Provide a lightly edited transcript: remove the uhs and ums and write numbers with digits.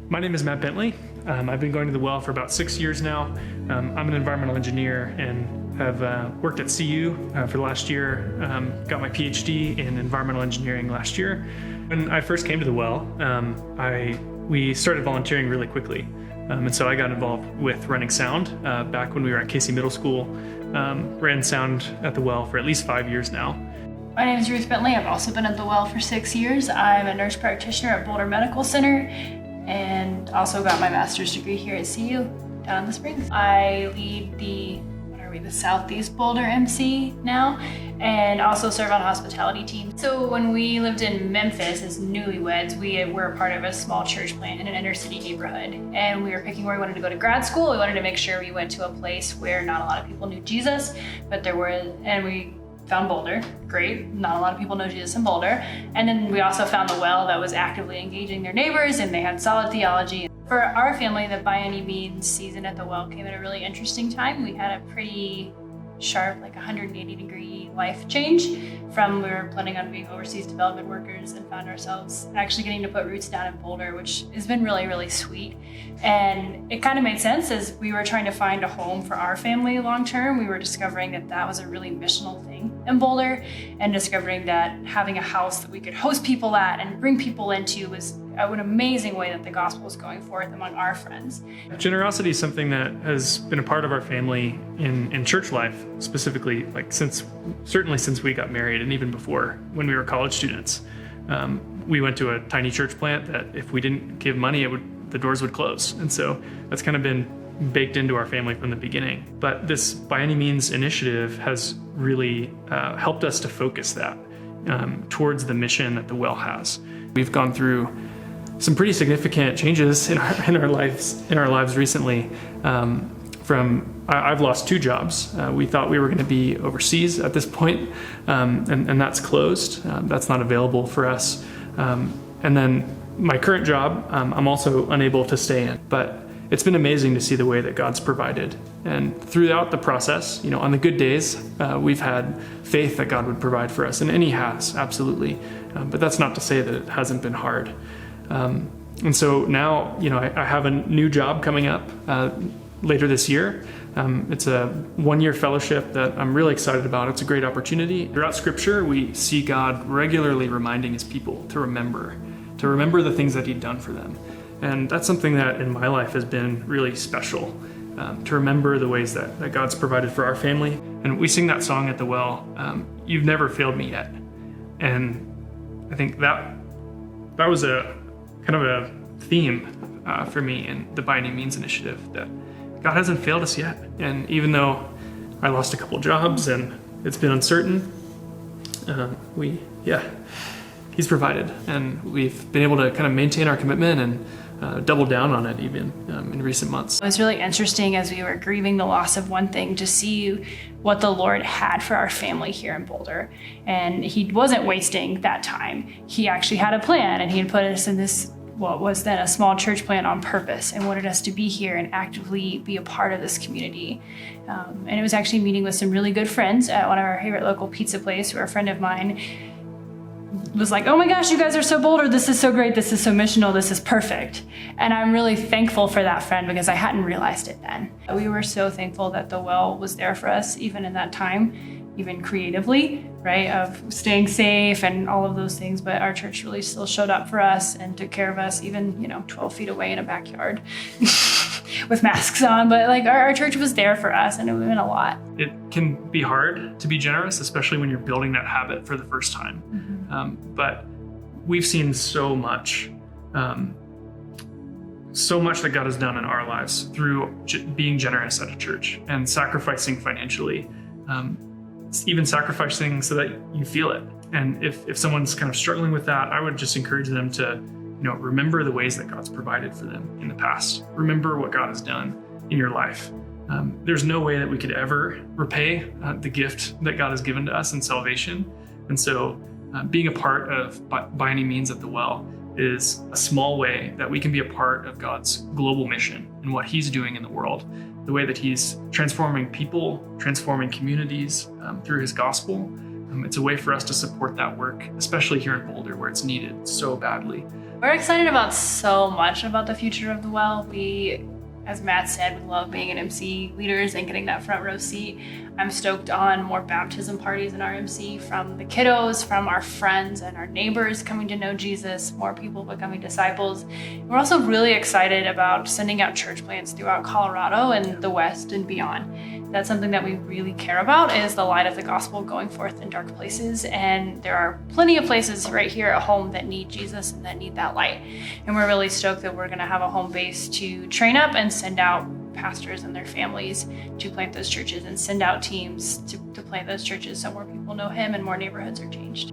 My name is Matt Bentley. I've been going to the well for about 6 years now. I'm an environmental engineer and have worked at CU for the last year. Got my PhD in environmental engineering last year. When I first came to the well, we started volunteering really quickly. And so I got involved with running sound back when we were at Casey Middle School. Ran sound at the well for at least 5 years now. My name is Ruth Bentley. I've also been at the well for 6 years. I'm a nurse practitioner at Boulder Medical Center and also got my master's degree here at CU down in the Springs. I lead the Southeast Boulder MC now and also serve on hospitality team. So when we lived in Memphis as newlyweds, we were a part of a small church plant in an inner city neighborhood, and we were picking where we wanted to go to grad school. We wanted to make sure we went to a place where not a lot of people knew Jesus, but we found Boulder. Great, not a lot of people know Jesus in Boulder. And then we also found the well that was actively engaging their neighbors, and they had solid theology. For our family, the By Any Means season at the well came at a really interesting time. We had a pretty sharp, 180-degree life change from we were planning on being overseas development workers and found ourselves actually getting to put roots down in Boulder, which has been really, really sweet. And it kind of made sense as we were trying to find a home for our family long-term. We were discovering that that was a really missional thing in Boulder, and discovering that having a house that we could host people at and bring people into was an amazing way that the gospel is going forth among our friends. Generosity is something that has been a part of our family in church life, specifically, certainly since we got married and even before when we were college students. We went to a tiny church plant that if we didn't give money, the doors would close. And so that's kind of been baked into our family from the beginning. But this By Any Means initiative has really helped us to focus that towards the mission that the well has. We've gone through some pretty significant changes in our lives recently. I've lost 2 jobs. We thought we were going to be overseas at this point, and that's closed. That's not available for us. And then my current job, I'm also unable to stay in. But it's been amazing to see the way that God's provided. And throughout the process, on the good days, we've had faith that God would provide for us, and He has, absolutely. But that's not to say that it hasn't been hard. And so now, I have a new job coming up later this year. It's a 1-year fellowship that I'm really excited about. It's a great opportunity. Throughout Scripture, we see God regularly reminding His people to remember the things that He'd done for them. And that's something that in my life has been really special, to remember the ways that God's provided for our family. And we sing that song at the well, You've Never Failed Me Yet. And I think that was a kind of a theme for me in the By Any Means initiative, that God hasn't failed us yet. And even though I lost a couple jobs and it's been uncertain, He's provided, and we've been able to kind of maintain our commitment and double down on it even in recent months. It was really interesting as we were grieving the loss of one thing to see what the Lord had for our family here in Boulder. And He wasn't wasting that time. He actually had a plan, and He had put us in this, what was then a small church plant, on purpose, and wanted us to be here and actively be a part of this community. And it was actually meeting with some really good friends at one of our favorite local pizza places, where a friend of mine was like, oh my gosh, you guys are so Boulder. This is so great. This is so missional. This is perfect. And I'm really thankful for that friend, because I hadn't realized it then. We were so thankful that the well was there for us, even in that time, even creatively, right, of staying safe and all of those things. But our church really still showed up for us and took care of us, even 12 feet away in a backyard with masks on. But our church was there for us, and it meant a lot. It can be hard to be generous, especially when you're building that habit for the first time. Mm-hmm. But we've seen so much that God has done in our lives through being generous at a church and sacrificing financially, even sacrificing so that you feel it. And if someone's kind of struggling with that, I would just encourage them to, remember the ways that God's provided for them in the past. Remember what God has done in your life. There's no way that we could ever repay the gift that God has given to us in salvation. And so being a part of By Any Means at the well is a small way that we can be a part of God's global mission and what He's doing in the world, the way that He's transforming people, transforming communities through His gospel. It's a way for us to support that work, especially here in Boulder where it's needed so badly. We're excited about so much about the future of the Well. We, as Matt said, we love being an MC leaders and getting that front row seat. I'm stoked on more baptism parties in our MC from the kiddos, from our friends and our neighbors coming to know Jesus, more people becoming disciples. We're also really excited about sending out church plants throughout Colorado and the West and beyond. That's something that we really care about, is the light of the gospel going forth in dark places. And there are plenty of places right here at home that need Jesus and that need that light. And we're really stoked that we're gonna have a home base to train up and send out pastors and their families to plant those churches and send out teams to plant those churches so more people know him and more neighborhoods are changed.